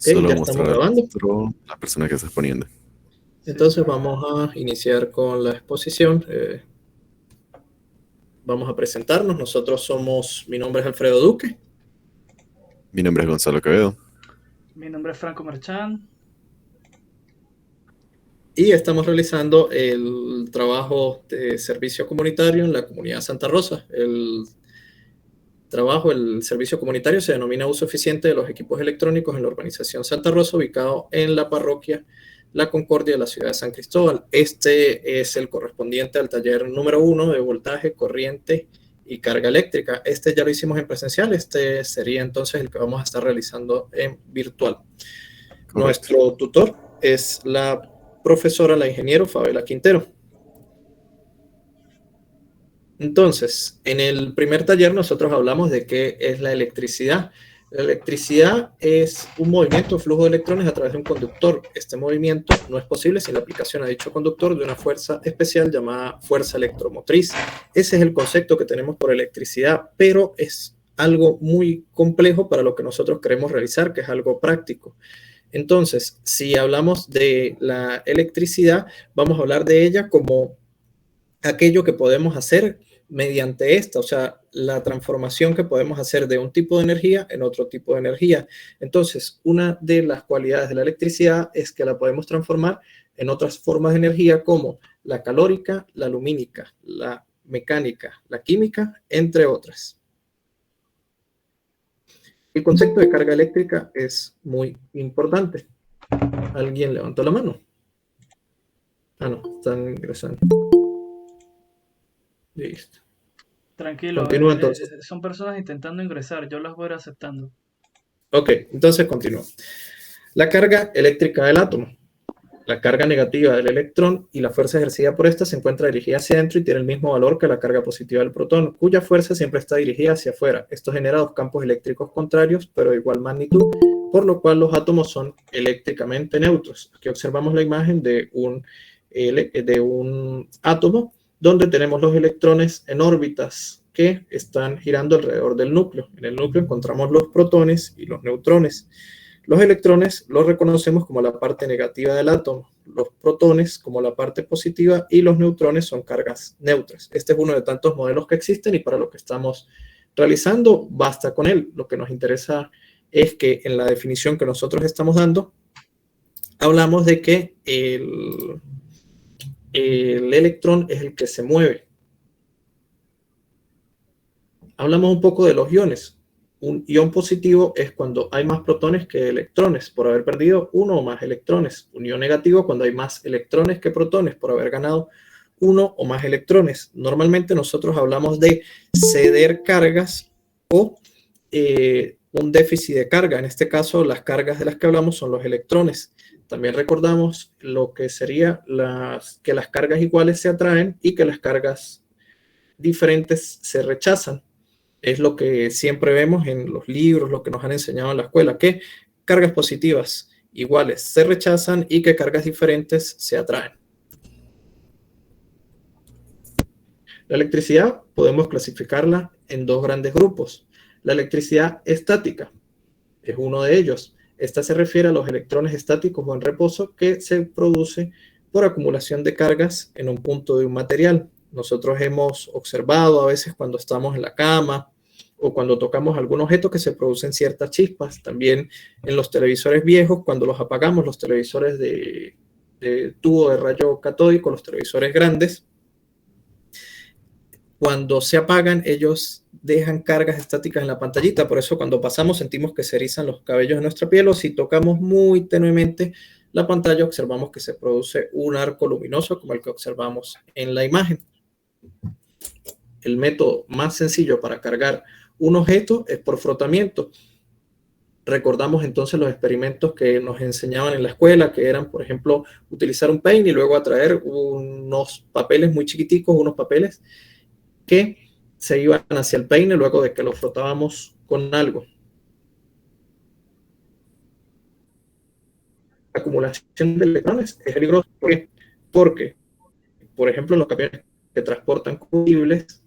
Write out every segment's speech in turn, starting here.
Ok, Solo ya estamos mostrar el grabando. rostro la persona que está exponiendo. Entonces vamos a iniciar con la exposición. Vamos a presentarnos. Mi nombre es Alfredo Duque Mi nombre es Gonzalo Quevedo. Mi nombre es Franco Marchán. y estamos realizando el trabajo de servicio comunitario en la comunidad Santa Rosa. El servicio comunitario se denomina uso eficiente de los equipos electrónicos en la urbanización Santa Rosa, ubicado en la parroquia La Concordia de la ciudad de San Cristóbal. Este es el correspondiente al taller número 1 de voltaje, corriente y carga eléctrica. Este ya lo hicimos en presencial, este sería entonces el que vamos a estar realizando en virtual. Correcto. Nuestro tutor es la profesora, la ingeniero Fabela Quintero. Entonces, en el primer taller nosotros hablamos de qué es la electricidad. La electricidad es un movimiento, flujo de electrones a través de un conductor. Este movimiento no es posible sin la aplicación a dicho conductor de una fuerza especial llamada fuerza electromotriz. Ese es el concepto que tenemos por electricidad, pero es algo muy complejo para lo que nosotros queremos realizar, que es algo práctico. Entonces, si hablamos de la electricidad, vamos a hablar de ella como aquello que podemos hacer mediante esta, o sea, la transformación que podemos hacer de un tipo de energía en otro tipo de energía. Entonces, una de las cualidades de la electricidad es que la podemos transformar en otras formas de energía como la calórica, la lumínica, la mecánica, la química, entre otras. El concepto de carga eléctrica es muy importante. ¿Alguien levantó la mano? Ah, no, están ingresando. Listo. Tranquilo, Continúa entonces. son personas intentando ingresar, yo las voy a ir aceptando. Ok, entonces continúa. La carga eléctrica del átomo. La carga negativa del electrón y la fuerza ejercida por esta se encuentra dirigida hacia adentro y tiene el mismo valor que la carga positiva del protón, cuya fuerza siempre está dirigida hacia afuera. Esto genera dos campos eléctricos contrarios, pero de igual magnitud, por lo cual los átomos son eléctricamente neutros. Aquí observamos la imagen de un átomo donde tenemos los electrones en órbitas que están girando alrededor del núcleo. En el núcleo encontramos los protones y los neutrones. Los electrones los reconocemos como la parte negativa del átomo, los protones como la parte positiva y los neutrones son cargas neutras. Este es uno de tantos modelos que existen y para lo que estamos realizando basta con él. Lo que nos interesa es que en la definición que nosotros estamos dando, hablamos de que el electrón es el que se mueve. Hablamos un poco de los iones. Un ion positivo es cuando hay más protones que electrones, por haber perdido uno o más electrones. Un ion negativo cuando hay más electrones que protones, por haber ganado uno o más electrones. Normalmente nosotros hablamos de ceder cargas o un déficit de carga. En este caso, las cargas de las que hablamos son los electrones. También recordamos lo que sería que las cargas iguales se atraen y que las cargas diferentes se rechazan. Es lo que siempre vemos en los libros, lo que nos han enseñado en la escuela, que cargas positivas iguales se rechazan y que cargas diferentes se atraen. La electricidad podemos clasificarla en dos grandes grupos. La electricidad estática es uno de ellos. Esta se refiere a los electrones estáticos o en reposo que se produce por acumulación de cargas en un punto de un material. Nosotros hemos observado a veces cuando estamos en la cama o cuando tocamos algún objeto que se producen ciertas chispas. También en los televisores viejos, cuando los apagamos, los televisores de tubo de rayo catódico, los televisores grandes, cuando se apagan, ellos dejan cargas estáticas en la pantallita. Por eso cuando pasamos sentimos que se erizan los cabellos de nuestra piel o si tocamos muy tenuemente la pantalla observamos que se produce un arco luminoso como el que observamos en la imagen. El método más sencillo para cargar un objeto es por frotamiento. Recordamos entonces los experimentos que nos enseñaban en la escuela, que eran, por ejemplo, utilizar un peine y luego atraer unos papeles muy chiquiticos, unos papeles que se iban hacia el peine luego de que lo frotábamos con algo. La acumulación de electrones es peligrosa. ¿Por qué? Porque, por ejemplo, en los camiones que transportan combustibles,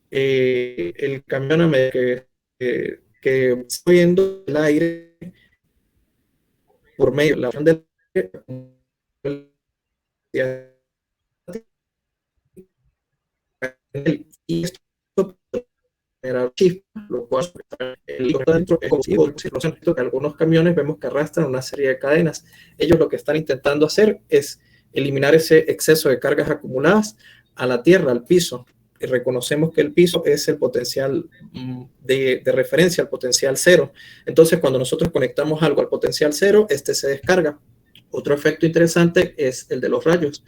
el camión a medida que está viendo el aire por medio de la acción del y esto generar chispas, lo cual el líquido dentro es combustible, que algunos camiones vemos que arrastran una serie de cadenas. Ellos lo que están intentando hacer es eliminar ese exceso de cargas acumuladas a la tierra, al piso. Y reconocemos que el piso es el potencial de referencia, al potencial cero. Entonces, cuando nosotros conectamos algo al potencial cero, este se descarga. Otro efecto interesante es el de los rayos.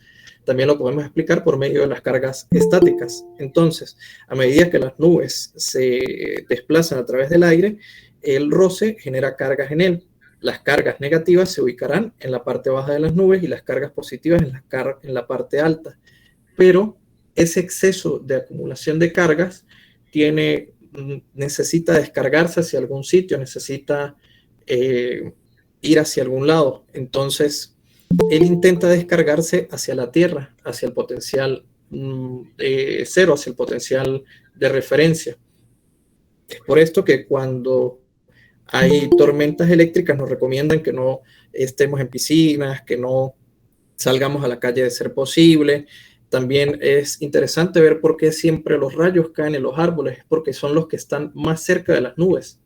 También lo podemos explicar por medio de las cargas estáticas. Entonces, a medida que las nubes se desplazan a través del aire, el roce genera cargas en él. Las cargas negativas se ubicarán en la parte baja de las nubes y las cargas positivas en la parte alta. Pero ese exceso de acumulación de cargas necesita descargarse hacia algún sitio, necesita ir hacia algún lado. Entonces, él intenta descargarse hacia la Tierra, hacia el potencial cero, hacia el potencial de referencia. Es por esto que cuando hay tormentas eléctricas nos recomiendan que no estemos en piscinas, que no salgamos a la calle de ser posible. También es interesante ver por qué siempre los rayos caen en los árboles, porque son los que están más cerca de las nubes.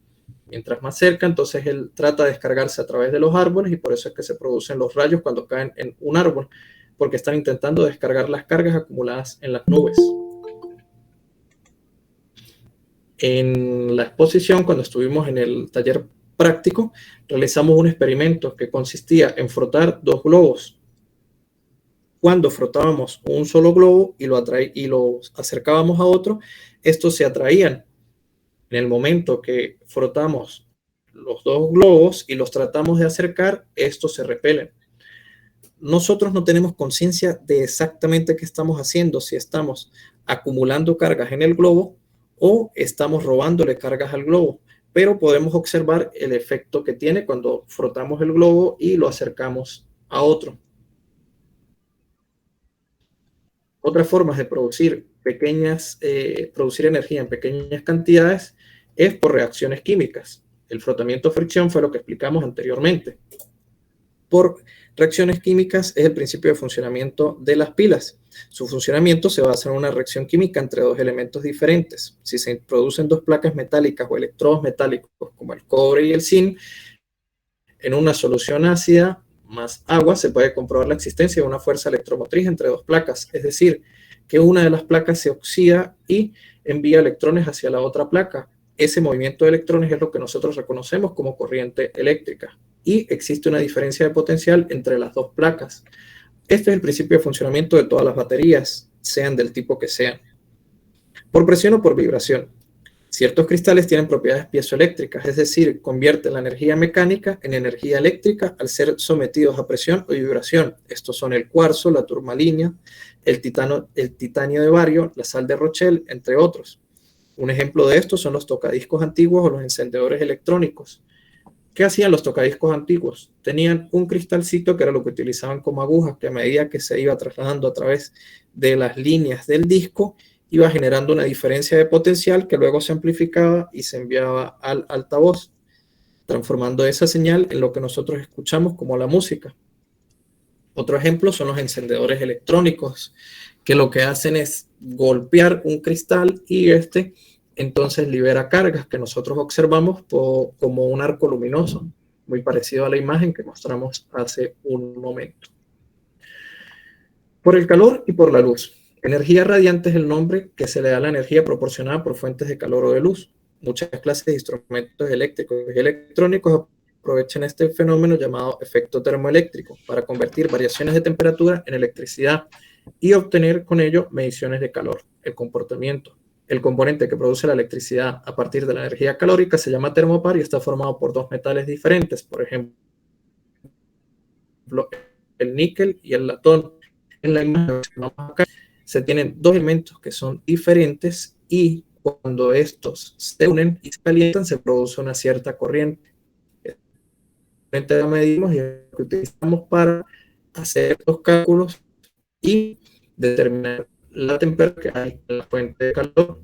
Mientras más cerca, entonces él trata de descargarse a través de los árboles y por eso es que se producen los rayos cuando caen en un árbol, porque están intentando descargar las cargas acumuladas en las nubes. En la exposición, cuando estuvimos en el taller práctico, realizamos un experimento que consistía en frotar dos globos. Cuando frotábamos un solo globo y lo acercábamos a otro, estos se atraían. En el momento que frotamos los dos globos y los tratamos de acercar, estos se repelen. Nosotros no tenemos conciencia de exactamente qué estamos haciendo, si estamos acumulando cargas en el globo o estamos robándole cargas al globo, pero podemos observar el efecto que tiene cuando frotamos el globo y lo acercamos a otro. Otras formas de producir energía en pequeñas cantidades es por reacciones químicas. El frotamiento fricción fue lo que explicamos anteriormente. Por reacciones químicas es el principio de funcionamiento de las pilas. Su funcionamiento se basa en una reacción química entre dos elementos diferentes. Si se introducen dos placas metálicas o electrodos metálicos como el cobre y el zinc en una solución ácida más agua, se puede comprobar la existencia de una fuerza electromotriz entre dos placas, es decir, que una de las placas se oxida y envía electrones hacia la otra placa. Ese movimiento de electrones es lo que nosotros reconocemos como corriente eléctrica y existe una diferencia de potencial entre las dos placas. Este es el principio de funcionamiento de todas las baterías, sean del tipo que sean. Por presión o por vibración. Ciertos cristales tienen propiedades piezoeléctricas, es decir, convierten la energía mecánica en energía eléctrica al ser sometidos a presión o vibración. Estos son el cuarzo, la turmalina, el titanio de bario, la sal de Rochelle, entre otros. Un ejemplo de esto son los tocadiscos antiguos o los encendedores electrónicos. ¿Qué hacían los tocadiscos antiguos? Tenían un cristalcito que era lo que utilizaban como agujas, que a medida que se iba trasladando a través de las líneas del disco, iba generando una diferencia de potencial que luego se amplificaba y se enviaba al altavoz, transformando esa señal en lo que nosotros escuchamos como la música. Otro ejemplo son los encendedores electrónicos, que lo que hacen es golpear un cristal y entonces libera cargas que nosotros observamos como un arco luminoso, muy parecido a la imagen que mostramos hace un momento. Por el calor y por la luz. Energía radiante es el nombre que se le da a la energía proporcionada por fuentes de calor o de luz. Muchas clases de instrumentos eléctricos y electrónicos aprovechan este fenómeno llamado efecto termoeléctrico para convertir variaciones de temperatura en electricidad y obtener con ello mediciones de calor. El componente que produce la electricidad a partir de la energía calórica se llama termopar y está formado por dos metales diferentes, por ejemplo, el níquel y el latón. En la imagen que vamos acá se tienen dos elementos que son diferentes y cuando estos se unen y se calientan se produce una cierta corriente. La medimos y lo que utilizamos para hacer los cálculos y determinar la temperatura que hay en la fuente de calor,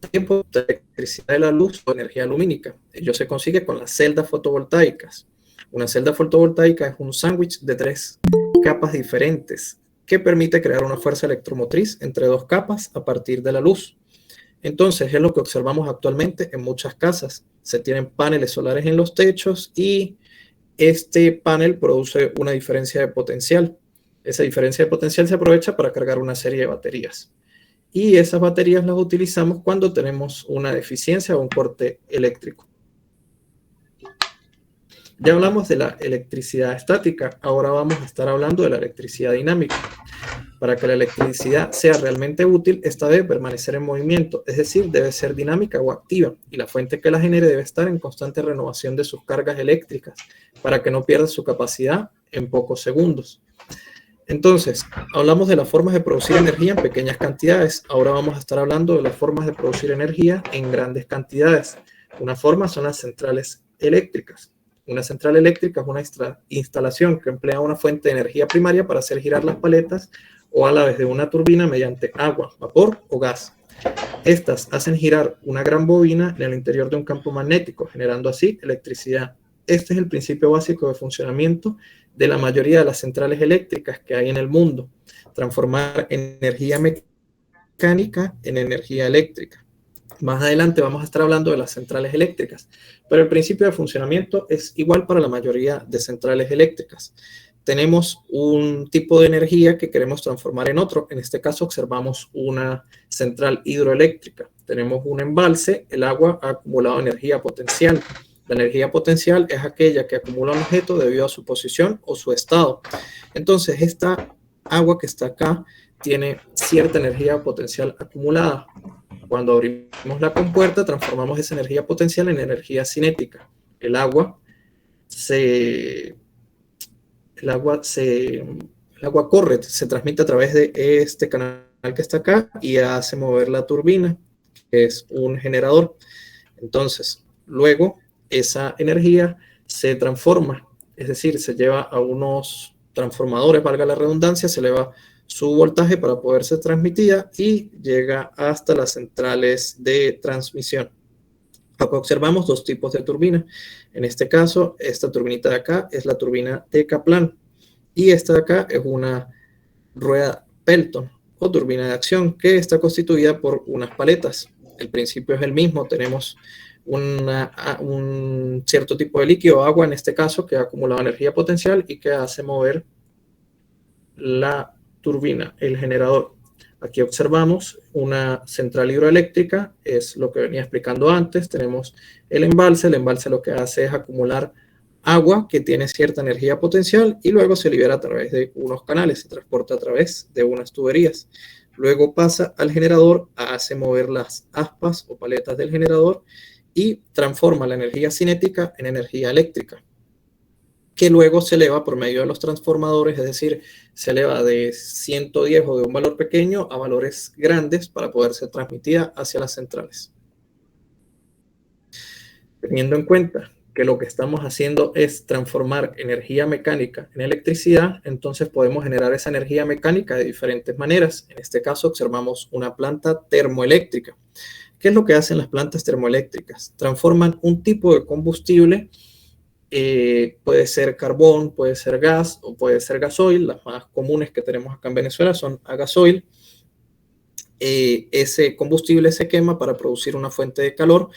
tiempo de electricidad de la luz o energía lumínica. Ello se consigue con las celdas fotovoltaicas. Una celda fotovoltaica es un sándwich de 3 capas diferentes que permite crear una fuerza electromotriz entre 2 capas a partir de la luz. Entonces, es lo que observamos actualmente en muchas casas. Se tienen paneles solares en los techos y este panel produce una diferencia de potencial. Esa diferencia de potencial se aprovecha para cargar una serie de baterías. Y esas baterías las utilizamos cuando tenemos una deficiencia o un corte eléctrico. Ya hablamos de la electricidad estática, ahora vamos a estar hablando de la electricidad dinámica. Para que la electricidad sea realmente útil, esta debe permanecer en movimiento, es decir, debe ser dinámica o activa, y la fuente que la genere debe estar en constante renovación de sus cargas eléctricas para que no pierda su capacidad en pocos segundos. Entonces, hablamos de las formas de producir energía en pequeñas cantidades. Ahora vamos a estar hablando de las formas de producir energía en grandes cantidades. Una forma son las centrales eléctricas. Una central eléctrica es una instalación que emplea una fuente de energía primaria para hacer girar las paletas o a la vez de una turbina mediante agua, vapor o gas. Estas hacen girar una gran bobina en el interior de un campo magnético, generando así electricidad. Este es el principio básico de funcionamiento de la mayoría de las centrales eléctricas que hay en el mundo: transformar energía mecánica en energía eléctrica. Más adelante vamos a estar hablando de las centrales eléctricas, pero el principio de funcionamiento es igual para la mayoría de centrales eléctricas. Tenemos un tipo de energía que queremos transformar en otro. En este caso observamos una central hidroeléctrica. Tenemos un embalse, el agua ha acumulado energía potencial. La energía potencial es aquella que acumula un objeto debido a su posición o su estado. Entonces, esta agua que está acá tiene cierta energía potencial acumulada. Cuando abrimos la compuerta, transformamos esa energía potencial en energía cinética. El agua corre, se transmite a través de este canal que está acá y hace mover la turbina, que es un generador. Entonces, luego esa energía se transforma, es decir, se lleva a unos transformadores, valga la redundancia, se eleva su voltaje para poder ser transmitida y llega hasta las centrales de transmisión. Acá observamos dos tipos de turbina. En este caso, esta turbinita de acá es la turbina de Kaplan y esta de acá es una rueda Pelton o turbina de acción que está constituida por unas paletas. El principio es el mismo, tenemos un cierto tipo de líquido, agua en este caso, que ha acumulado energía potencial y que hace mover la turbina, el generador. Aquí observamos una central hidroeléctrica, es lo que venía explicando antes. Tenemos el embalse lo que hace es acumular agua que tiene cierta energía potencial y luego se libera a través de unos canales, se transporta a través de unas tuberías. Luego pasa al generador, hace mover las aspas o paletas del generador y transforma la energía cinética en energía eléctrica, que luego se eleva por medio de los transformadores, es decir, se eleva de 110 o de un valor pequeño a valores grandes para poder ser transmitida hacia las centrales. Teniendo en cuenta que lo que estamos haciendo es transformar energía mecánica en electricidad, entonces podemos generar esa energía mecánica de diferentes maneras. En este caso observamos una planta termoeléctrica. ¿Qué es lo que hacen las plantas termoeléctricas? Transforman un tipo de combustible, puede ser carbón, puede ser gas o puede ser gasoil. Las más comunes que tenemos acá en Venezuela son a gasoil. Ese combustible se quema para producir una fuente de calor.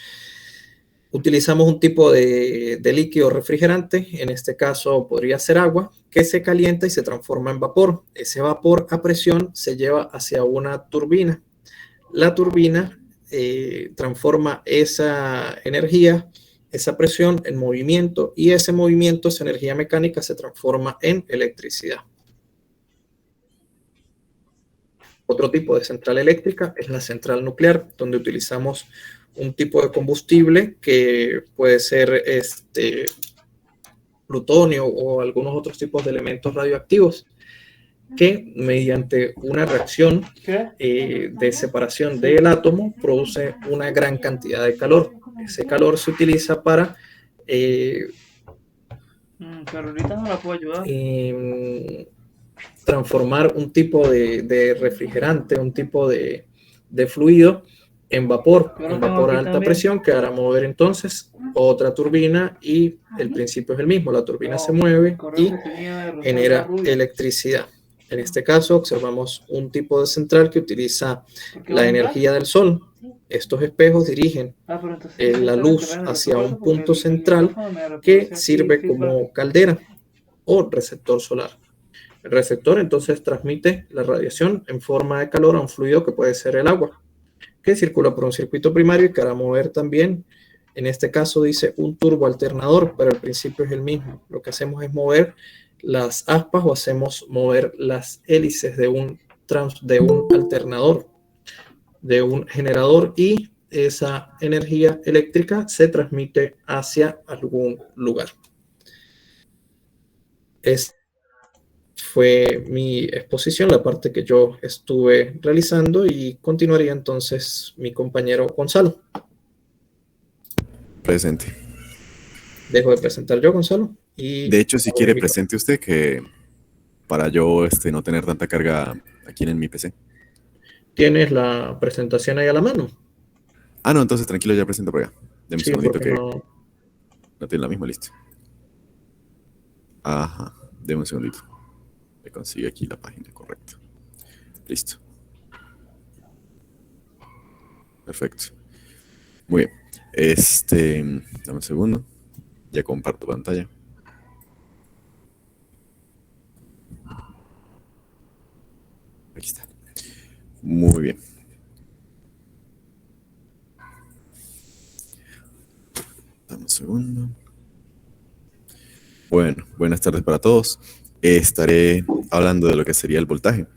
Utilizamos un tipo de líquido refrigerante, en este caso podría ser agua, que se calienta y se transforma en vapor. Ese vapor a presión se lleva hacia una turbina. La turbina transforma esa energía, esa presión en movimiento, y ese movimiento, esa energía mecánica, se transforma en electricidad. Otro tipo de central eléctrica es la central nuclear, donde utilizamos un tipo de combustible que puede ser plutonio o algunos otros tipos de elementos radioactivos, que mediante una reacción de separación del átomo produce una gran cantidad de calor. Ese calor se utiliza para Carolita no la puedo ayudar. Transformar un tipo de refrigerante, un tipo de fluido en vapor, Yo lo en tengo vapor a aquí alta también. presión, que hará mover entonces otra turbina y el principio es el mismo. La turbina se No, mueve correo y que tenía de Rosalba genera Rubio. electricidad. En este caso observamos un tipo de central que utiliza ¿Por qué va la en energía blanco? del sol. Estos espejos dirigen Pero entonces sí la directamente luz ven el otro hacia cuarto un porque punto el central micrófono me que reproduce aquí sirve feedback. como caldera o receptor solar. El receptor entonces transmite la radiación en forma de calor a un fluido que puede ser el agua, que circula por un circuito primario y que hará mover también, en este caso dice un turboalternador, pero el principio es el mismo. Lo que hacemos es mover las aspas o hacemos mover las hélices de un alternador, de un generador, y esa energía eléctrica se transmite hacia algún lugar. Esta fue mi exposición, la parte que yo estuve realizando, y continuaría entonces mi compañero Gonzalo. Presente. Dejo de presentar yo, Gonzalo, y De hecho, si abro el quiere, micrófono. presente usted que para yo no tener tanta carga aquí en mi PC. ¿Tienes la presentación ahí a la mano? Ah, no, entonces tranquilo, ya presento por acá. Deme un Sí, segundito porque que no. no tiene la misma lista. Ajá, deme un segundito. Le consigue aquí la página correcta. Listo. Perfecto. Muy bien. Dame un segundo. Ya comparto pantalla. Aquí está. Muy bien. Dame un segundo. Bueno, buenas tardes para todos. Estaré hablando de lo que sería el voltaje.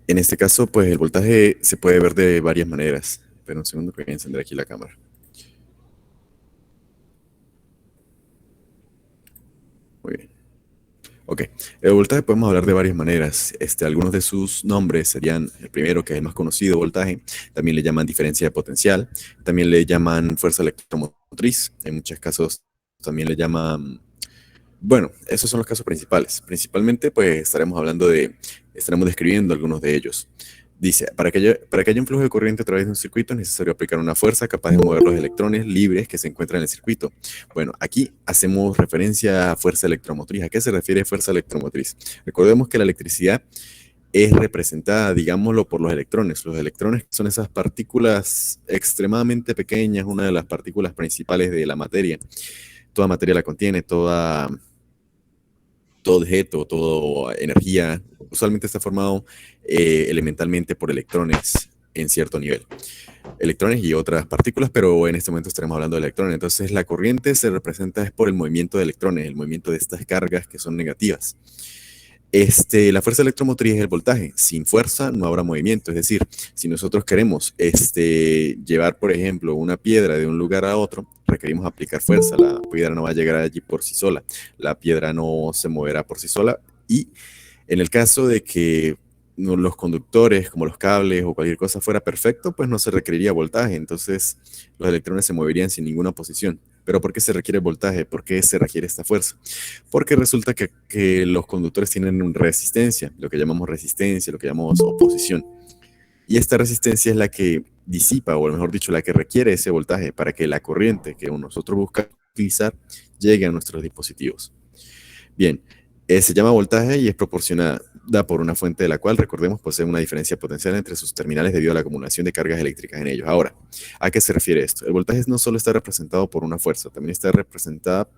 En este caso, pues el voltaje se puede ver de varias maneras. Espera un segundo que voy a encender aquí la cámara. Muy bien. Ok, el voltaje podemos hablar de varias maneras. Algunos de sus nombres serían el primero, que es el más conocido, voltaje. También le llaman diferencia de potencial. También le llaman fuerza electromotriz. En muchos casos también le llaman. Bueno, esos son los casos principales. Principalmente, pues estaremos describiendo algunos de ellos. Dice, para que haya un flujo de corriente a través de un circuito es necesario aplicar una fuerza capaz de mover los electrones libres que se encuentran en el circuito. Bueno, aquí hacemos referencia a fuerza electromotriz. ¿A qué se refiere fuerza electromotriz? Recordemos que la electricidad es representada, digámoslo, por los electrones. Los electrones son esas partículas extremadamente pequeñas, una de las partículas principales de la materia. Toda materia la contiene, todo objeto, toda energía, usualmente está formado elementalmente por electrones en cierto nivel. Electrones y otras partículas, pero en este momento estaremos hablando de electrones. Entonces la corriente se representa es por el movimiento de electrones, el movimiento de estas cargas que son negativas. La fuerza electromotriz es el voltaje. Sin fuerza no habrá movimiento. Es decir, si nosotros queremos llevar, por ejemplo, una piedra de un lugar a otro, requerimos aplicar fuerza. La piedra no va a llegar allí por sí sola. La piedra no se moverá por sí sola. Y en el caso de que los conductores, como los cables o cualquier cosa fuera perfecto, pues no se requeriría voltaje. Entonces los electrones se moverían sin ninguna posición. Pero ¿por qué se requiere voltaje? ¿Por qué se requiere esta fuerza? Porque resulta que los conductores tienen una resistencia, lo que llamamos resistencia, lo que llamamos oposición. Y esta resistencia es la que disipa, o mejor dicho, la que requiere ese voltaje para que la corriente que nosotros buscamos utilizar llegue a nuestros dispositivos. Bien, se llama voltaje y es proporcionada por una fuente de la cual, recordemos, posee una diferencia potencial entre sus terminales debido a la acumulación de cargas eléctricas en ellos. Ahora, ¿a qué se refiere esto? El voltaje no solo está representado por una fuerza, también está representada,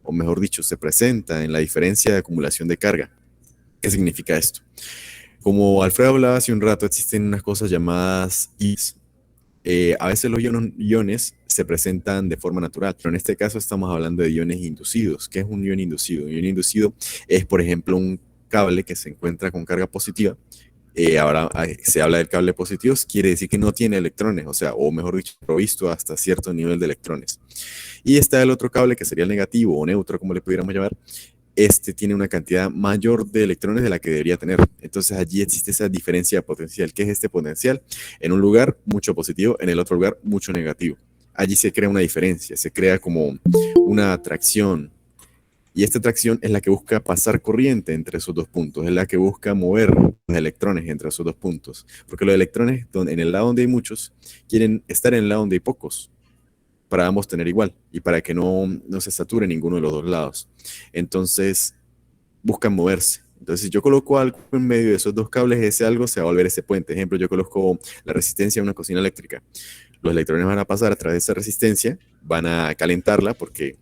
o mejor dicho, se presenta en la diferencia de acumulación de carga. ¿Qué significa esto? Como Alfredo hablaba hace un rato, existen unas cosas llamadas iones. A veces los iones se presentan de forma natural, pero en este caso estamos hablando de iones inducidos. ¿Qué es un ion inducido? Un ion inducido es, por ejemplo, un cable que se encuentra con carga positiva. Ahora se habla del cable positivo, quiere decir que no tiene electrones, o mejor dicho, provisto hasta cierto nivel de electrones. Y está el otro cable que sería el negativo o neutro, como le pudiéramos llamar. Tiene una cantidad mayor de electrones de la que debería tener. Entonces allí existe esa diferencia potencial. ¿Qué es este potencial? En un lugar, mucho positivo, en el otro lugar, mucho negativo. Allí se crea una diferencia, se crea como una atracción Y esta tracción es la que busca pasar corriente entre esos dos puntos, es la que busca mover los electrones entre esos dos puntos. Porque los electrones en el lado donde hay muchos quieren estar en el lado donde hay pocos, para ambos tener igual y para que no se sature ninguno de los dos lados. Entonces buscan moverse. Entonces, si yo coloco algo en medio de esos dos cables, ese algo se va a volver ese puente. Ejemplo, yo coloco la resistencia a una cocina eléctrica. Los electrones van a pasar a través de esa resistencia, van a calentarla porque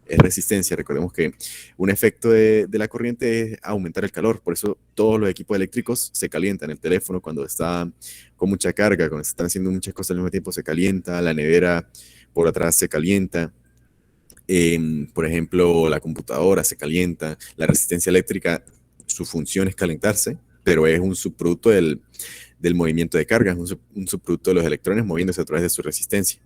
es resistencia. Recordemos que un efecto de la corriente es aumentar el calor. Por eso todos los equipos eléctricos se calientan. El teléfono cuando está con mucha carga, cuando se están haciendo muchas cosas al mismo tiempo, se calienta. La nevera por atrás se calienta. Por ejemplo, la computadora se calienta. La resistencia eléctrica, su función es calentarse, pero es un subproducto del movimiento de carga, es un subproducto de los electrones moviéndose a través de su resistencia.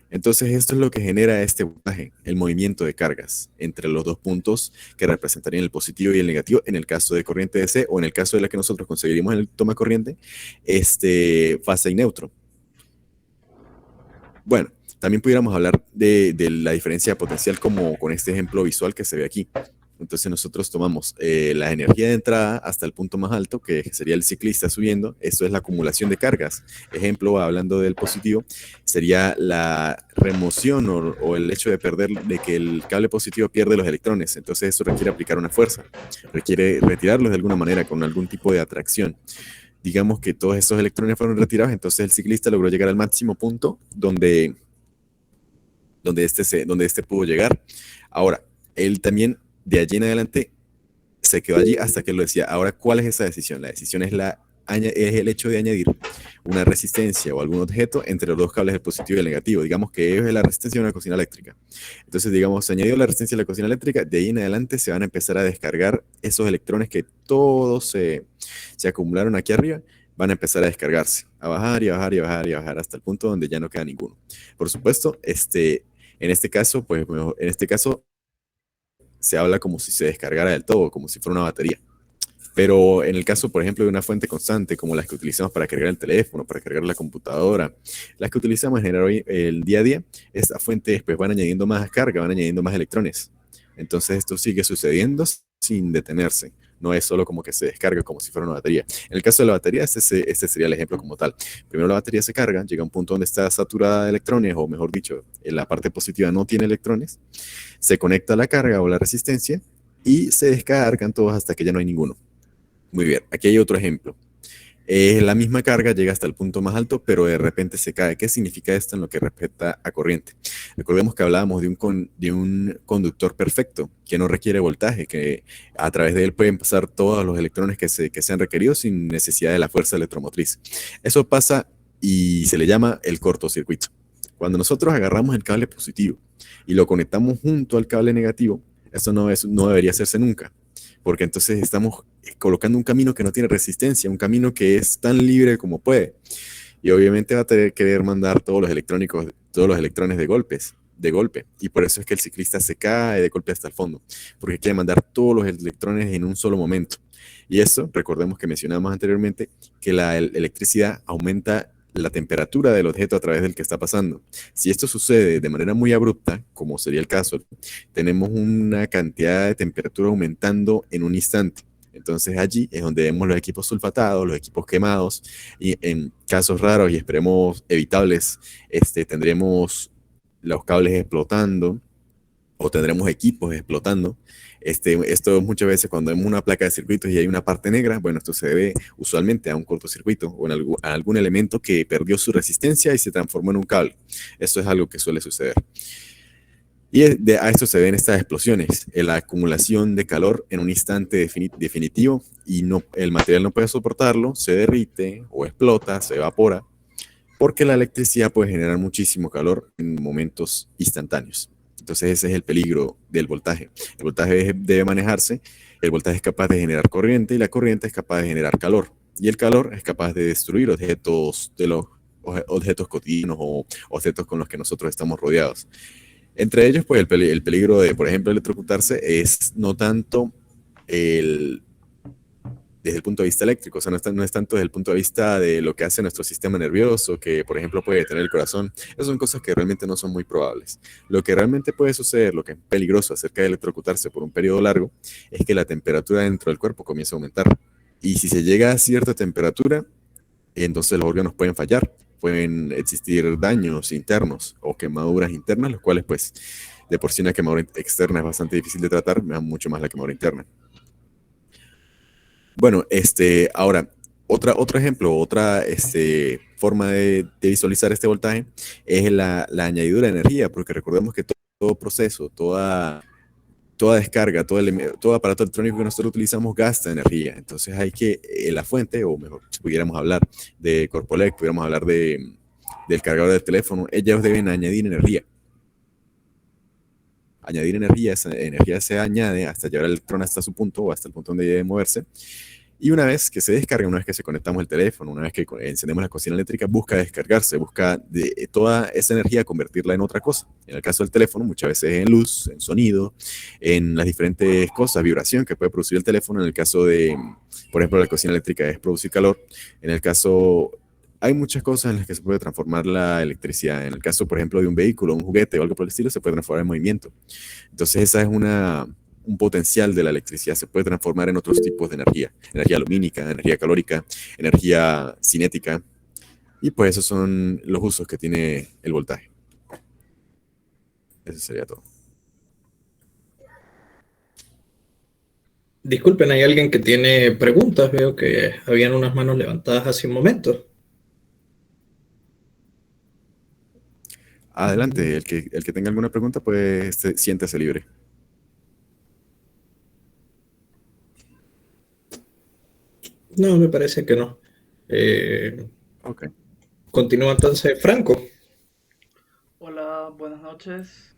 Entonces, esto es lo que genera este voltaje, el movimiento de cargas entre los dos puntos que representarían el positivo y el negativo en el caso de corriente DC o en el caso de la que nosotros conseguiríamos en el toma corriente, fase y neutro. Bueno, también pudiéramos hablar de la diferencia potencial como con este ejemplo visual que se ve aquí. Entonces nosotros tomamos la energía de entrada hasta el punto más alto, que sería el ciclista subiendo. Esto es la acumulación de cargas. Ejemplo, hablando del positivo, sería la remoción o el hecho de que el cable positivo pierde los electrones. Entonces eso requiere aplicar una fuerza. Requiere retirarlos de alguna manera con algún tipo de atracción. Digamos que todos esos electrones fueron retirados, entonces el ciclista logró llegar al máximo punto donde este pudo llegar. Ahora, él también de allí en adelante se quedó allí hasta que lo decía. Ahora, ¿cuál es esa decisión? La decisión es el hecho de añadir una resistencia o algún objeto entre los dos cables, el positivo y el negativo. Digamos que es la resistencia de una cocina eléctrica. Entonces, digamos, se añadió la resistencia de la cocina eléctrica, de ahí en adelante se van a empezar a descargar esos electrones que todos se acumularon aquí arriba, van a empezar a descargarse, a bajar y a bajar y a bajar y a bajar hasta el punto donde ya no queda ninguno. Por supuesto, en este caso, se habla como si se descargara del todo, como si fuera una batería. Pero en el caso, por ejemplo, de una fuente constante, como las que utilizamos para cargar el teléfono, para cargar la computadora, las que utilizamos en general hoy, el día a día, estas fuentes pues, van añadiendo más carga, van añadiendo más electrones. Entonces esto sigue sucediendo sin detenerse. No es solo como que se descarga como si fuera una batería. En el caso de la batería, este sería el ejemplo como tal. Primero la batería se carga, llega a un punto donde está saturada de electrones, o mejor dicho, en la parte positiva no tiene electrones, se conecta a la carga o la resistencia y se descargan todos hasta que ya no hay ninguno. Muy bien, aquí hay otro ejemplo. La misma carga llega hasta el punto más alto, pero de repente se cae. ¿Qué significa esto en lo que respecta a corriente? Recordemos que hablábamos de un conductor perfecto, que no requiere voltaje, que a través de él pueden pasar todos los electrones que sean requeridos sin necesidad de la fuerza electromotriz. Eso pasa y se le llama el cortocircuito. Cuando nosotros agarramos el cable positivo y lo conectamos junto al cable negativo, eso no debería hacerse nunca, porque entonces estamos colocando un camino que no tiene resistencia, un camino que es tan libre como puede. Y obviamente va a querer mandar todos los electrones de golpe. Y por eso es que el ciclista se cae de golpe hasta el fondo, porque quiere mandar todos los electrones en un solo momento. Y eso, recordemos que mencionamos anteriormente, que la electricidad aumenta la temperatura del objeto a través del que está pasando. Si esto sucede de manera muy abrupta, como sería el caso, tenemos una cantidad de temperatura aumentando en un instante. Entonces allí es donde vemos los equipos sulfatados, los equipos quemados, y en casos raros y esperemos evitables, tendremos los cables explotando o tendremos equipos explotando. Esto muchas veces cuando vemos una placa de circuitos y hay una parte negra, bueno, esto se debe usualmente a un cortocircuito o a algún elemento que perdió su resistencia y se transformó en un cable. Esto es algo que suele suceder. Y a esto se ven estas explosiones, la acumulación de calor en un instante definitivo y el material no puede soportarlo, se derrite o explota, se evapora, porque la electricidad puede generar muchísimo calor en momentos instantáneos. Entonces ese es el peligro del voltaje. El voltaje debe manejarse, el voltaje es capaz de generar corriente y la corriente es capaz de generar calor. Y el calor es capaz de destruir objetos cotidianos o objetos con los que nosotros estamos rodeados. Entre ellos, pues el peligro de, por ejemplo, electrocutarse es no tanto desde el punto de vista eléctrico, o sea, no es tanto desde el punto de vista de lo que hace nuestro sistema nervioso, que por ejemplo puede detener el corazón. Esas son cosas que realmente no son muy probables. Lo que realmente puede suceder, lo que es peligroso acerca de electrocutarse por un periodo largo, es que la temperatura dentro del cuerpo comienza a aumentar. Y si se llega a cierta temperatura, entonces los órganos pueden fallar, pueden existir daños internos o quemaduras internas, los cuales pues de por sí una quemadura externa es bastante difícil de tratar, mucho más la quemadura interna. Bueno, ahora, otro ejemplo, otra forma de visualizar este voltaje es la añadidura de energía, porque recordemos que todo proceso, toda descarga, todo aparato electrónico que nosotros utilizamos gasta energía. Entonces hay que, la fuente, o mejor, si pudiéramos hablar de Corpolec, pudiéramos hablar del cargador del teléfono, ellos deben añadir energía. Añadir energía, esa energía se añade hasta llevar el electrón hasta su punto o hasta el punto donde debe moverse. Y una vez que se descarga, una vez que se conectamos el teléfono, una vez que encendemos la cocina eléctrica, busca descargarse, busca de toda esa energía convertirla en otra cosa. En el caso del teléfono, muchas veces en luz, en sonido, en las diferentes cosas, vibración que puede producir el teléfono. En el caso de, por ejemplo, la cocina eléctrica es producir calor. En el caso, hay muchas cosas en las que se puede transformar la electricidad. En el caso, por ejemplo, de un vehículo, un juguete o algo por el estilo, se puede transformar en movimiento. Entonces, esa es un potencial de la electricidad. Se puede transformar en otros tipos de energía. Energía lumínica, energía calórica, energía cinética. Y pues esos son los usos que tiene el voltaje. Eso sería todo. Disculpen, hay alguien que tiene preguntas. Veo que habían unas manos levantadas hace un momento. Adelante, el que tenga alguna pregunta, pues siéntese libre. No, me parece que no. Eh, Ok, Continúa entonces, Franco. Hola, buenas noches.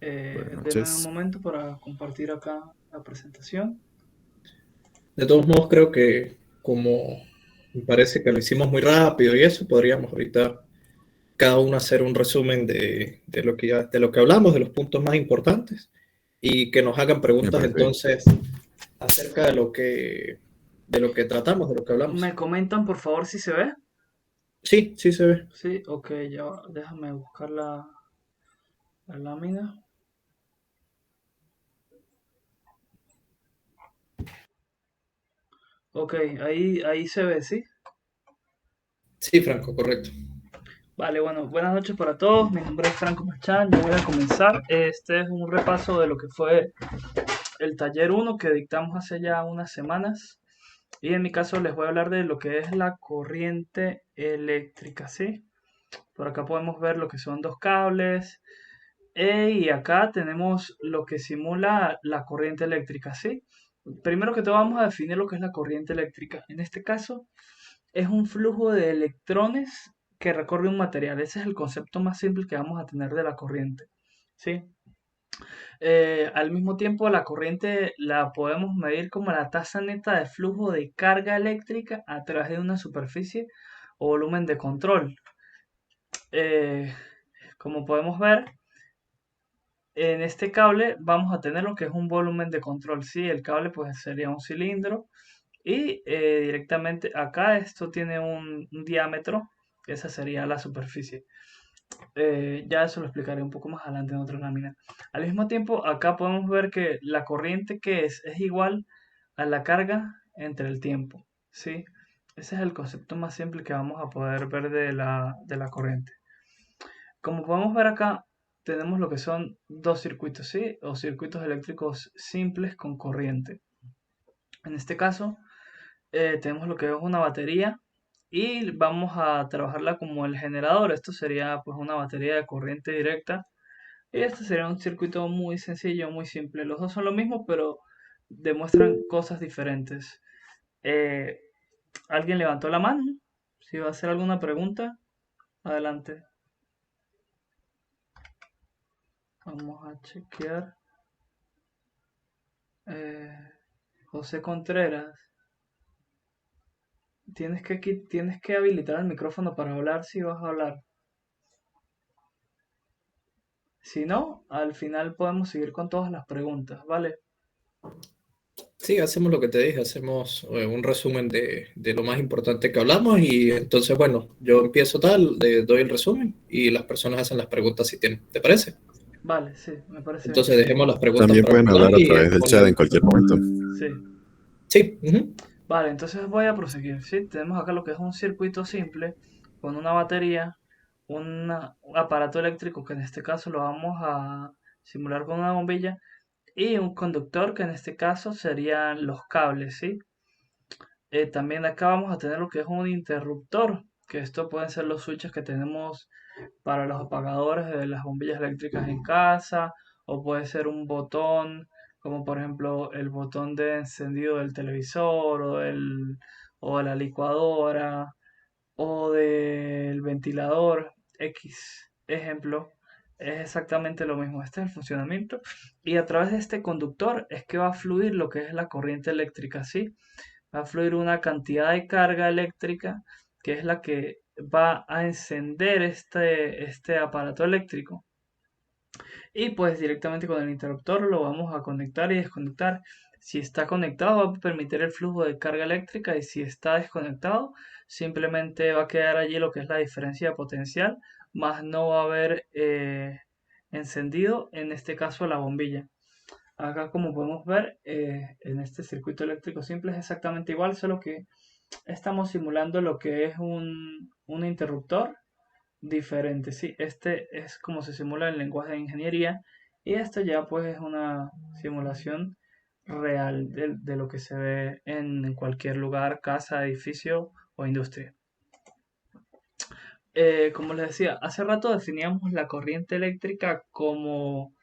buenas Denme un noches. momento para compartir acá la presentación. De todos modos, creo que como me parece que lo hicimos muy rápido y eso, podríamos ahorita cada uno hacer un resumen de lo que hablamos, de los puntos más importantes, y que nos hagan Me preguntas parece bien. entonces acerca de lo que tratamos, de lo que ¿Me hablamos. comentan por favor si se ve? Sí, sí se ve. Sí, ok, ya déjame buscar la lámina. Ok, ahí se ve, ¿sí? Sí, Franco, correcto. Vale, bueno, buenas noches para todos. Mi nombre es Franco Machán. Yo voy a comenzar. Este es un repaso de lo que fue el taller uno que dictamos hace ya unas semanas. Y en mi caso les voy a hablar de lo que es la corriente eléctrica, ¿sí? Por acá podemos ver lo que son dos cables. Y acá tenemos lo que simula la corriente eléctrica, ¿sí? Primero que todo vamos a definir lo que es la corriente eléctrica. En este caso es un flujo de electrones que recorre un material. Ese es el concepto más simple que vamos a tener de la corriente, ¿sí? Al mismo tiempo, la corriente la podemos medir como la tasa neta de flujo de carga eléctrica a través de una superficie o volumen de control. Eh, Como podemos ver, en este cable vamos a tener lo que es un volumen de control. Sí, el cable pues sería un cilindro y directamente acá esto tiene un diámetro, esa sería la superficie. Ya eso lo explicaré un poco más adelante en otra lámina. Al mismo tiempo, acá podemos ver que la corriente que es igual a la carga entre el tiempo, ¿sí? Ese es el concepto más simple que vamos a poder ver de la corriente. Como podemos ver acá, tenemos lo que son dos circuitos, ¿sí? O circuitos eléctricos simples con corriente. En este caso, tenemos lo que es una batería y vamos a trabajarla como el generador. Esto sería pues una batería de corriente directa y este sería un circuito muy sencillo, muy simple. Los dos son lo mismo, pero demuestran cosas diferentes. Eh, ¿Alguien levantó la mano? Si va a hacer alguna pregunta, adelante. Vamos a chequear. Eh, José Contreras, tienes que habilitar el micrófono para hablar si vas a hablar. Si no, al final podemos seguir con todas las preguntas, ¿vale? Sí, hacemos lo que te dije, hacemos un resumen de lo más importante que hablamos y entonces, bueno, yo empiezo tal, doy el resumen y las personas hacen las preguntas si tienen. ¿Te parece? Vale, sí, me parece bien. Entonces dejemos las preguntas También para el pueden final hablar a y través del chat en respondemos. cualquier momento. Sí. Sí, ujú. Vale, entonces voy a proseguir, ¿sí? Tenemos acá lo que es un circuito simple con una batería, un aparato eléctrico que en este caso lo vamos a simular con una bombilla y un conductor que en este caso serían los cables, ¿sí? También acá vamos a tener lo que es un interruptor, que esto pueden ser los switches que tenemos para los apagadores de las bombillas eléctricas en casa, o puede ser un botón, como por ejemplo el botón de encendido del televisor o de la licuadora o del ventilador X ejemplo. Es exactamente lo mismo, este es el funcionamiento y a través de este conductor es que va a fluir lo que es la corriente eléctrica, ¿sí? Va a fluir una cantidad de carga eléctrica que es la que va a encender este aparato eléctrico. Y pues directamente con el interruptor lo vamos a conectar y desconectar. Si está conectado va a permitir el flujo de carga eléctrica y si está desconectado simplemente va a quedar allí lo que es la diferencia de potencial, más no va a haber encendido, en este caso la bombilla. Acá como podemos ver en este circuito eléctrico simple es exactamente igual, solo que estamos simulando lo que es un interruptor diferente. Sí, este es como se simula el lenguaje de ingeniería y esto ya pues es una simulación real de lo que se ve en cualquier lugar, casa, edificio o industria. Como les decía, hace rato definíamos la corriente eléctrica como,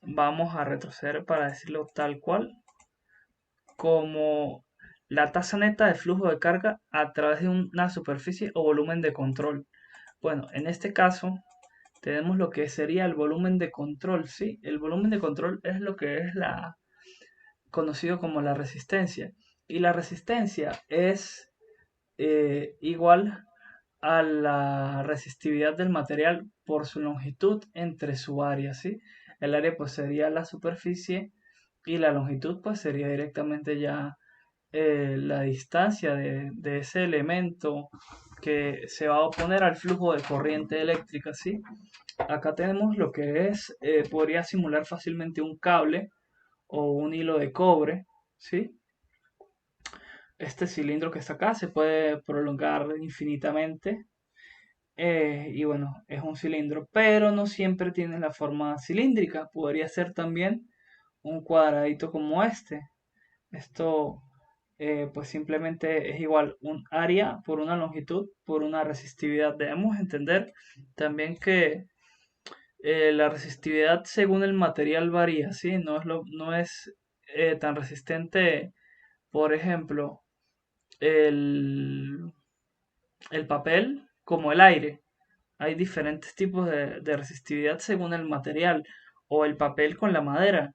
vamos a retroceder para decirlo tal cual, como la tasa neta de flujo de carga a través de una superficie o volumen de control. Bueno, en este caso tenemos lo que sería el volumen de control, ¿sí? El volumen de control es lo que es conocido como la resistencia. Y la resistencia es igual a la resistividad del material por su longitud entre su área, ¿sí? El área pues sería la superficie y la longitud pues sería directamente ya la distancia de ese elemento que se va a oponer al flujo de corriente eléctrica, ¿sí? Acá tenemos lo que es, podría simular fácilmente un cable o un hilo de cobre, ¿sí? Este cilindro que está acá se puede prolongar infinitamente y bueno, es un cilindro, pero no siempre tiene la forma cilíndrica, podría ser también un cuadradito como este. Esto pues simplemente es igual un área por una longitud por una resistividad. Debemos entender también que la resistividad según el material varía, ¿sí? No es tan resistente, por ejemplo, el, el papel como el aire. Hay diferentes tipos de resistividad según el material o el papel con la madera.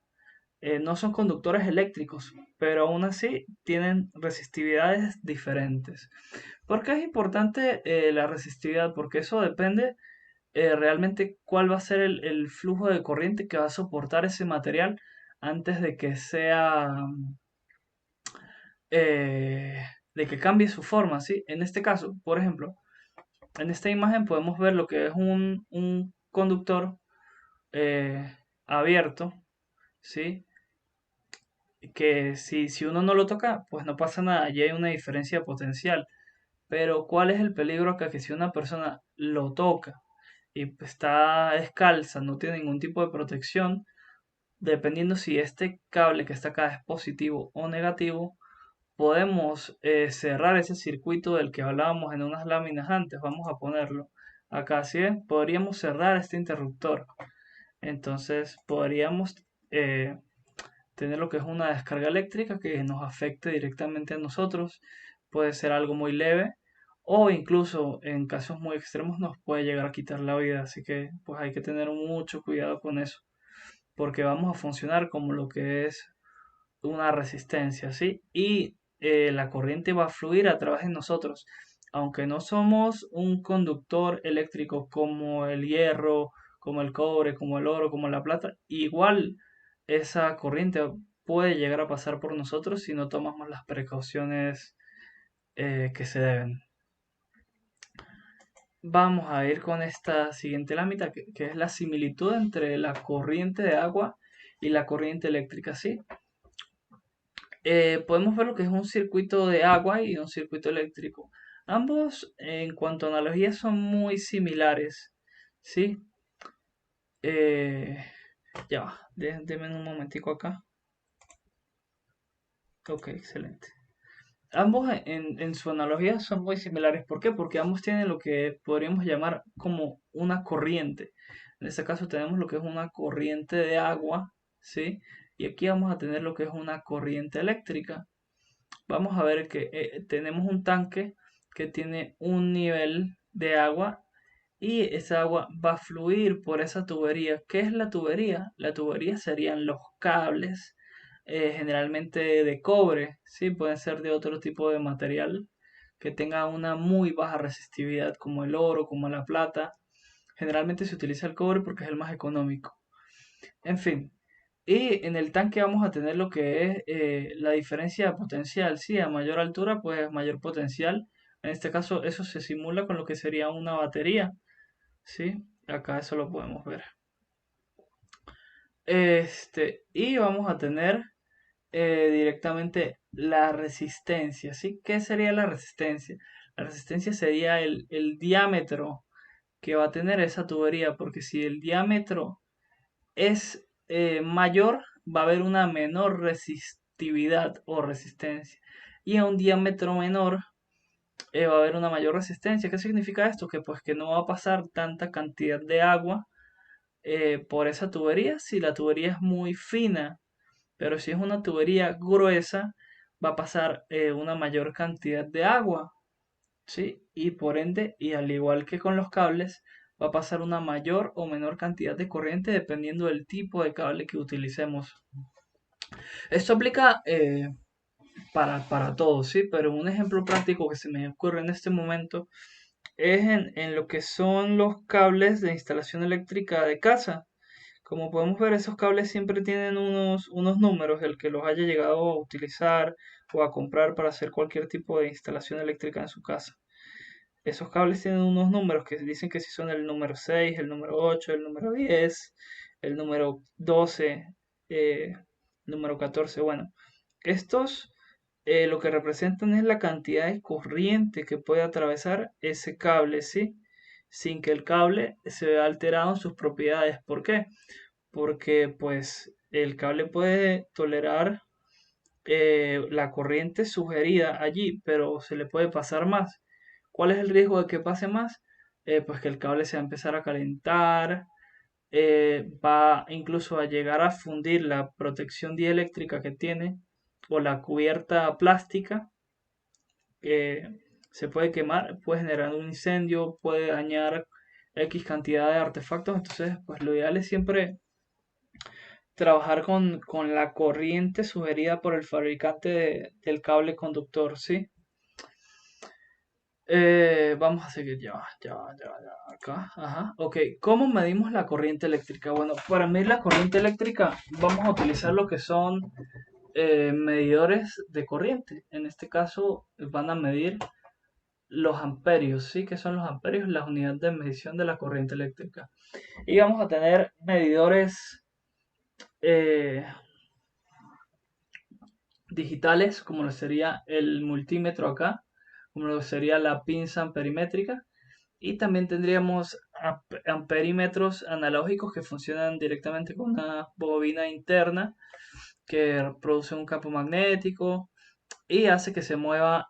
No son conductores eléctricos, pero aún así tienen resistividades diferentes. ¿Por qué es importante la resistividad? Porque eso depende realmente cuál va a ser el flujo de corriente que va a soportar ese material antes de que sea, eh, de que cambie su forma, ¿sí? En este caso, por ejemplo, en esta imagen podemos ver lo que es un conductor eh, abierto, ¿sí? Que si uno no lo toca, pues no pasa nada, ya hay una diferencia potencial. Pero ¿cuál es el peligro acá? Que si una persona lo toca y pues, está descalza, no tiene ningún tipo de protección, dependiendo si este cable que está acá es positivo o negativo, podemos cerrar ese circuito del que hablábamos en unas láminas antes. Vamos a ponerlo acá, ¿sí ven? Podríamos cerrar este interruptor. Entonces podríamos tener lo que es una descarga eléctrica que nos afecte directamente a nosotros. Puede ser algo muy leve o incluso en casos muy extremos nos puede llegar a quitar la vida. Así que pues hay que tener mucho cuidado con eso porque vamos a funcionar como lo que es una resistencia, ¿sí? Y la corriente va a fluir a través de nosotros. Aunque no somos un conductor eléctrico como el hierro, como el cobre, como el oro, como la plata, igual esa corriente puede llegar a pasar por nosotros si no tomamos las precauciones que se deben. Vamos a ir con esta siguiente lámina, que es la similitud entre la corriente de agua y la corriente eléctrica, ¿sí? Podemos ver lo que es un circuito de agua y un circuito eléctrico. Ambos, en cuanto a analogía, son muy similares, ¿sí? Eh, ya va, denme un momentico acá. Ok, excelente. Ambos en su analogía son muy similares. ¿Por qué? Porque ambos tienen lo que podríamos llamar como una corriente. En este caso tenemos lo que es una corriente de agua, ¿sí? Y aquí vamos a tener lo que es una corriente eléctrica. Vamos a ver que tenemos un tanque que tiene un nivel de agua y esa agua va a fluir por esa tubería. ¿Qué es la tubería? La tubería serían los cables, generalmente de cobre, ¿sí? Pueden ser de otro tipo de material que tenga una muy baja resistividad, como el oro, como la plata. Generalmente se utiliza el cobre porque es el más económico. En fin, y en el tanque vamos a tener lo que es la diferencia potencial. Sí, a mayor altura, pues mayor potencial. En este caso, eso se simula con lo que sería una batería. ¿Sí? Acá eso lo podemos ver. Y vamos a tener directamente la resistencia, ¿sí? ¿Qué sería la resistencia? La resistencia sería el diámetro que va a tener esa tubería, porque si el diámetro es mayor, va a haber una menor resistividad o resistencia. Y a un diámetro menor va a haber una mayor resistencia. ¿Qué significa esto? Que pues que no va a pasar tanta cantidad de agua por esa tubería si la tubería es muy fina, pero si es una tubería gruesa va a pasar una mayor cantidad de agua, ¿sí? Y por ende, y al igual que con los cables, va a pasar una mayor o menor cantidad de corriente dependiendo del tipo de cable que utilicemos. Esto aplica para todos, ¿sí? Pero un ejemplo práctico que se me ocurre en este momento es en lo que son los cables de instalación eléctrica de casa. Como podemos ver, esos cables siempre tienen unos números, el que los haya llegado a utilizar o a comprar para hacer cualquier tipo de instalación eléctrica en su casa. Esos cables tienen unos números que dicen que si son el número 6, el número 8, el número 10, el número 12, el número 14. Bueno, estos lo que representan es la cantidad de corriente que puede atravesar ese cable, ¿sí? Sin que el cable se vea alterado en sus propiedades. ¿Por qué? Porque pues el cable puede tolerar la corriente sugerida allí, pero se le puede pasar más. ¿Cuál es el riesgo de que pase más? Pues que el cable se va a empezar a calentar, va incluso a llegar a fundir la protección dieléctrica que tiene o la cubierta plástica, que se puede quemar, puede generar un incendio, puede dañar X cantidad de artefactos. Entonces, pues lo ideal es siempre trabajar con la corriente sugerida por el fabricante del cable conductor, ¿sí? Vamos a seguir acá, ajá, ok. ¿Cómo medimos la corriente eléctrica? Bueno, para medir la corriente eléctrica vamos a utilizar lo que son medidores de corriente. En este caso van a medir los amperios, ¿sí? ¿Qué son los amperios? Las unidades de medición de la corriente eléctrica. Y vamos a tener medidores eh, digitales, como lo sería el multímetro acá, como lo sería la pinza amperimétrica, y también tendríamos amperímetros analógicos que funcionan directamente con una bobina interna que produce un campo magnético y hace que se mueva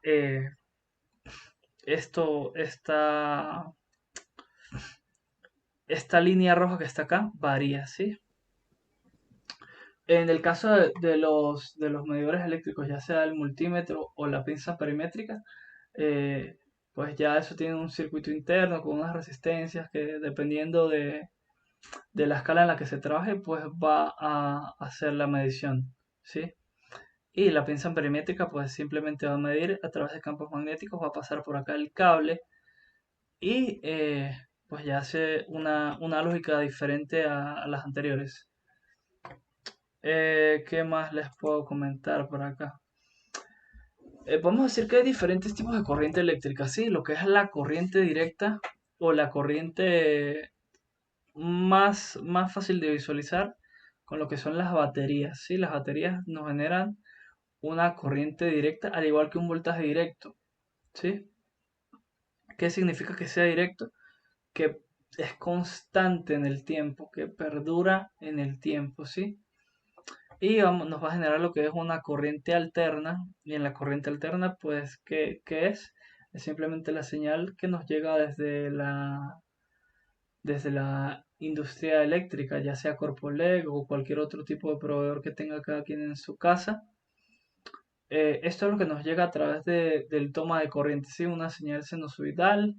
esto, esta línea roja que está acá, varía, ¿sí? En el caso de los medidores eléctricos, ya sea el multímetro o la pinza perimétrica, eh, pues ya eso tiene un circuito interno con unas resistencias que dependiendo de la escala en la que se trabaje, pues va a hacer la medición, ¿sí? Y la pinza perimétrica pues simplemente va a medir a través de campos magnéticos, va a pasar por acá el cable y pues ya hace una lógica diferente a las anteriores. ¿Qué más les puedo comentar por acá? Podemos decir que hay diferentes tipos de corriente eléctrica, ¿sí? Lo que es la corriente directa o la corriente más fácil de visualizar con lo que son las baterías, ¿sí? Las baterías nos generan una corriente directa al igual que un voltaje directo, ¿sí? ¿Qué significa que sea directo? Que es constante en el tiempo, que perdura en el tiempo, ¿sí? Y nos va a generar lo que es una corriente alterna. Y en la corriente alterna, pues, ¿qué es? Es simplemente la señal que nos llega desde la industria eléctrica, ya sea Corpoelec o cualquier otro tipo de proveedor que tenga cada quien en su casa. Esto es lo que nos llega a través del toma de corriente, ¿sí? Una señal sinusoidal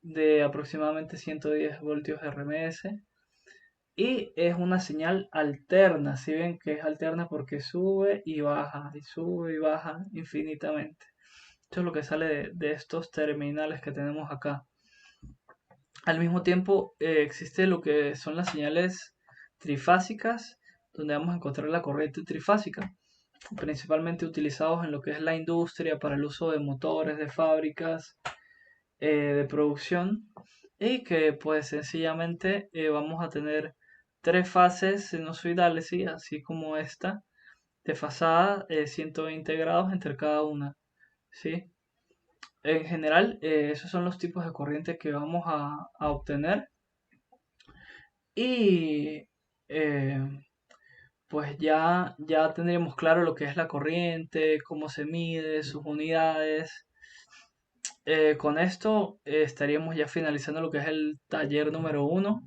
de aproximadamente 110 voltios RMS. Y es una señal alterna, si ven que es alterna porque sube y baja infinitamente. Esto es lo que sale de estos terminales que tenemos acá. Al mismo tiempo existe lo que son las señales trifásicas, donde vamos a encontrar la corriente trifásica, principalmente utilizados en lo que es la industria para el uso de motores, de fábricas, de producción, y que pues sencillamente vamos a tener tres fases sinusoidales, ¿sí? Así como esta, desfasada 120 grados entre cada una, ¿sí? En general, esos son los tipos de corriente que vamos a obtener y eh, pues ya tendríamos claro lo que es la corriente, cómo se mide, sus unidades. Con esto estaríamos ya finalizando lo que es el taller número 1.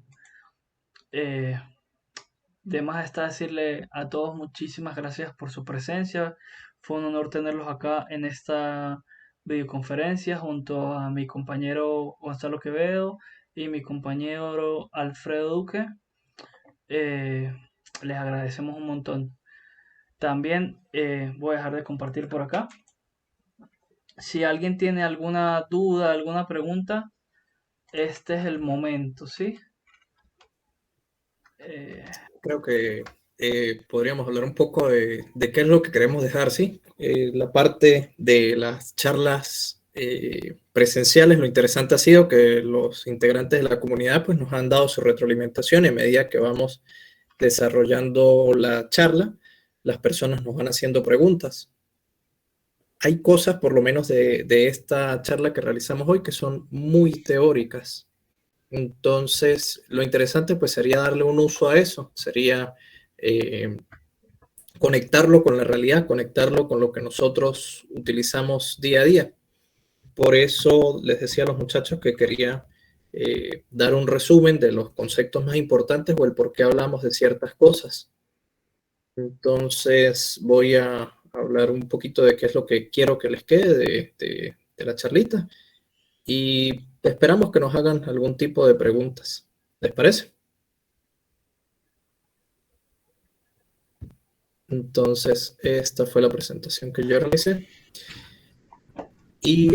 De más está decirle a todos muchísimas gracias por su presencia. Fue un honor tenerlos acá en esta videoconferencia junto a mi compañero Gonzalo Quevedo y mi compañero Alfredo Duque. Eh, Les agradecemos un montón. También voy a dejar de compartir por acá. Si alguien tiene alguna duda, alguna pregunta, este es el momento, ¿sí? Creo que podríamos hablar un poco de qué es lo que queremos dejar, ¿sí? La parte de las charlas presenciales, lo interesante ha sido que los integrantes de la comunidad pues, nos han dado su retroalimentación y a medida que vamos desarrollando la charla, las personas nos van haciendo preguntas. Hay cosas, por lo menos de esta charla que realizamos hoy, que son muy teóricas. Entonces, lo interesante pues sería darle un uso a eso, sería conectarlo con la realidad, conectarlo con lo que nosotros utilizamos día a día. Por eso les decía a los muchachos que quería dar un resumen de los conceptos más importantes o el por qué hablamos de ciertas cosas. Entonces, voy a hablar un poquito de qué es lo que quiero que les quede de la charlita y esperamos que nos hagan algún tipo de preguntas. ¿Les parece? Entonces, esta fue la presentación que yo realicé. Y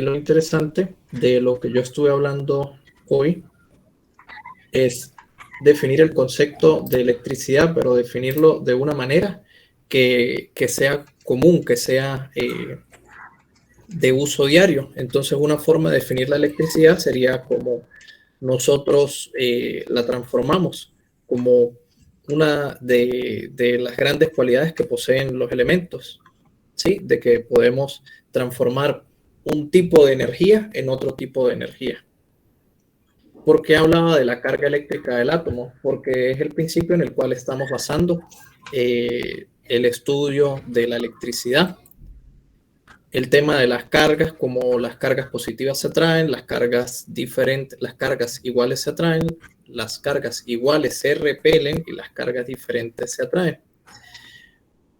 lo interesante de lo que yo estuve hablando hoy es definir el concepto de electricidad, pero definirlo de una manera que sea común, que sea de uso diario. Entonces, una forma de definir la electricidad sería como nosotros la transformamos, como una de las grandes cualidades que poseen los elementos, ¿sí? De que podemos transformar un tipo de energía en otro tipo de energía. ¿Por qué hablaba de la carga eléctrica del átomo? Porque es el principio en el cual estamos basando el estudio de la electricidad. El tema de las cargas, como las cargas positivas se atraen, las cargas diferentes, las cargas iguales se atraen, las cargas iguales se repelen y las cargas diferentes se atraen.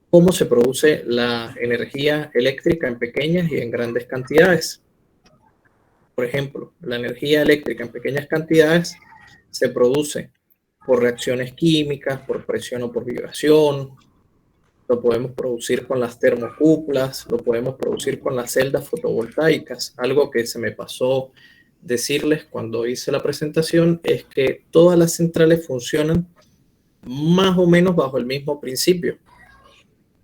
¿Cómo se produce la energía eléctrica en pequeñas y en grandes cantidades? Por ejemplo, la energía eléctrica en pequeñas cantidades se produce por reacciones químicas, por presión o por vibración. Lo podemos producir con las termocuplas, lo podemos producir con las celdas fotovoltaicas. Algo que se me pasó decirles cuando hice la presentación es que todas las centrales funcionan más o menos bajo el mismo principio.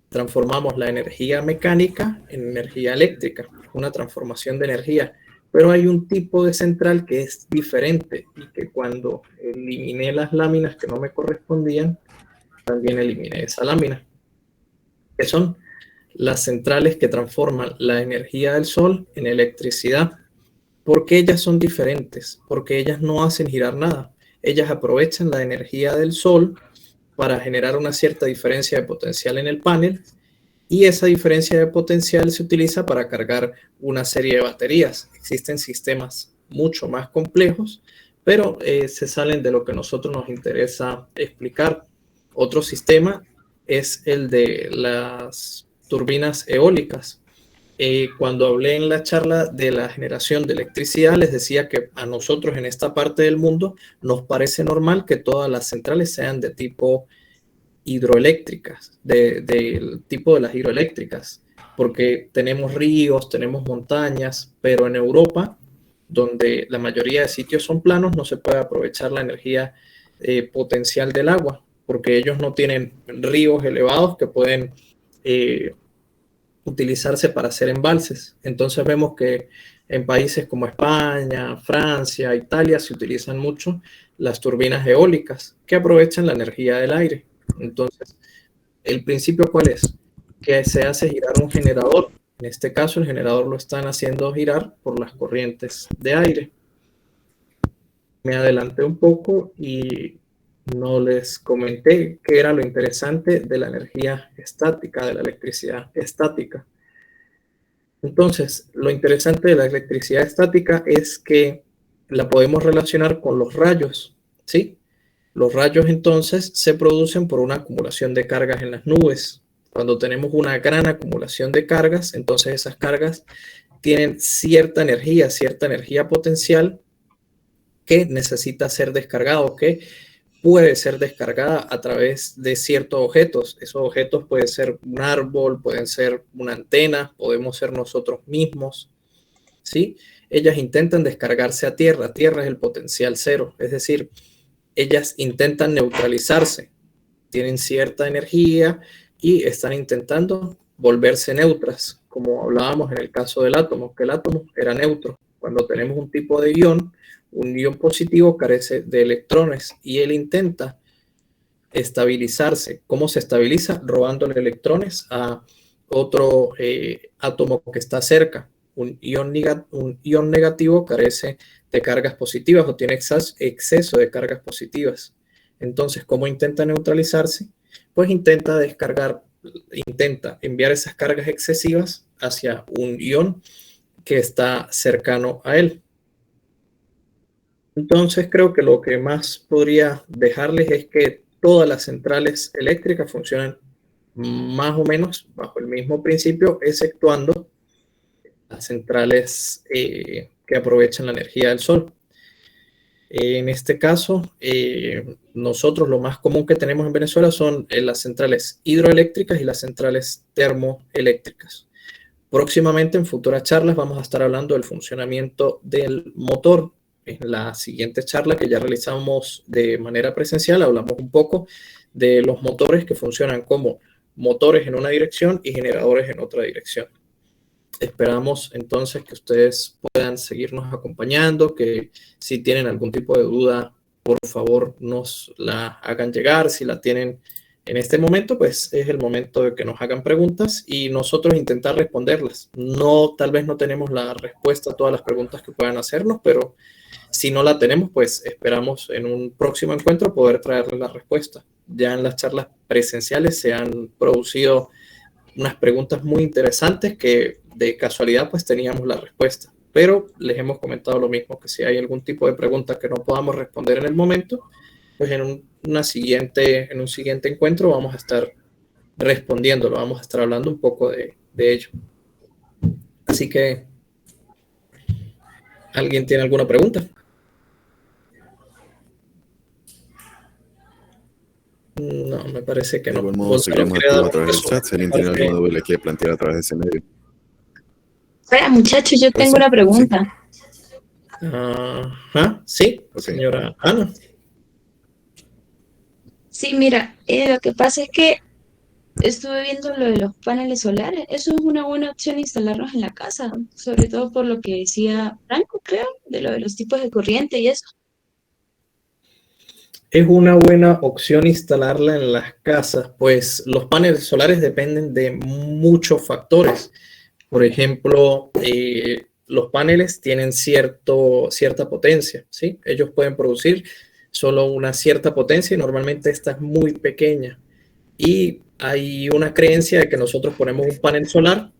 Transformamos la energía mecánica en energía eléctrica, una transformación de energía. Pero hay un tipo de central que es diferente y que cuando eliminé las láminas que no me correspondían, también eliminé esa lámina, que son las centrales que transforman la energía del sol en electricidad. ¿Por qué ellas son diferentes? Porque ellas no hacen girar nada. Ellas aprovechan la energía del sol para generar una cierta diferencia de potencial en el panel, y esa diferencia de potencial se utiliza para cargar una serie de baterías. Existen sistemas mucho más complejos, pero se salen de lo que a nosotros nos interesa explicar. Otro sistema es el de las turbinas eólicas. Cuando hablé en la charla de la generación de electricidad, les decía que a nosotros en esta parte del mundo nos parece normal que todas las centrales sean de tipo hidroeléctricas, del tipo de las hidroeléctricas, porque tenemos ríos, tenemos montañas, pero en Europa, donde la mayoría de sitios son planos, no se puede aprovechar la energía potencial del agua, porque ellos no tienen ríos elevados que pueden utilizarse para hacer embalses. Entonces vemos que en países como España, Francia, Italia se utilizan mucho las turbinas eólicas que aprovechan la energía del aire. Entonces, ¿el principio cuál es? Que se hace girar un generador. En este caso, el generador lo están haciendo girar por las corrientes de aire. Me adelanté un poco y no les comenté qué era lo interesante de la energía estática, de la electricidad estática. Entonces, lo interesante de la electricidad estática es que la podemos relacionar con los rayos, ¿sí? Los rayos entonces se producen por una acumulación de cargas en las nubes. Cuando tenemos una gran acumulación de cargas, entonces esas cargas tienen cierta energía potencial que necesita ser descargada o que puede ser descargada a través de ciertos objetos. Esos objetos pueden ser un árbol, pueden ser una antena, podemos ser nosotros mismos, ¿sí? Ellas intentan descargarse a tierra. Tierra es el potencial cero, es decir, ellas intentan neutralizarse, tienen cierta energía y están intentando volverse neutras, como hablábamos en el caso del átomo, que el átomo era neutro. Cuando tenemos un tipo de ion, un ion positivo carece de electrones y él intenta estabilizarse. ¿Cómo se estabiliza? Robándole electrones a otro átomo que está cerca. Un ion negativo carece de cargas positivas o tiene exceso de cargas positivas. Entonces, ¿cómo intenta neutralizarse? Pues intenta enviar esas cargas excesivas hacia un ion que está cercano a él. Entonces, creo que lo que más podría dejarles es que todas las centrales eléctricas funcionan más o menos bajo el mismo principio, exceptuando las centrales que aprovechan la energía del sol. En este caso, nosotros lo más común que tenemos en Venezuela son las centrales hidroeléctricas y las centrales termoeléctricas. Próximamente, en futuras charlas, vamos a estar hablando del funcionamiento del motor. En la siguiente charla que ya realizamos de manera presencial, hablamos un poco de los motores que funcionan como motores en una dirección y generadores en otra dirección. Esperamos entonces que ustedes puedan seguirnos acompañando, que si tienen algún tipo de duda, por favor nos la hagan llegar. Si la tienen en este momento, pues es el momento de que nos hagan preguntas y nosotros intentar responderlas. No, tal vez no tenemos la respuesta a todas las preguntas que puedan hacernos, pero si no la tenemos, pues esperamos en un próximo encuentro poder traerles la respuesta. Ya en las charlas presenciales se han producido unas preguntas muy interesantes que de casualidad pues teníamos la respuesta, pero les hemos comentado lo mismo, que si hay algún tipo de pregunta que no podamos responder en el momento, pues en un siguiente encuentro vamos a estar respondiéndolo, vamos a estar hablando un poco de ello. Así que, ¿alguien tiene alguna pregunta? No, me parece que De no. algún modo seguiremos activos a través del chat. Si alguien tiene alguna duda y le quiere plantear a través de ese medio. Hola muchachos, yo tengo una pregunta. Ajá, sí, Ok. señora Ana. Sí, mira, lo que pasa es que estuve viendo lo de los paneles solares. Eso es una buena opción instalarlos en la casa, sobre todo por lo que decía Franco, creo, de lo de los tipos de corriente y eso. Es una buena opción instalarla en las casas, pues los paneles solares dependen de muchos factores. Por ejemplo, los paneles tienen cierta potencia, ¿sí? Ellos pueden producir solo una cierta potencia y normalmente esta es muy pequeña. Y hay una creencia de que nosotros ponemos un panel solar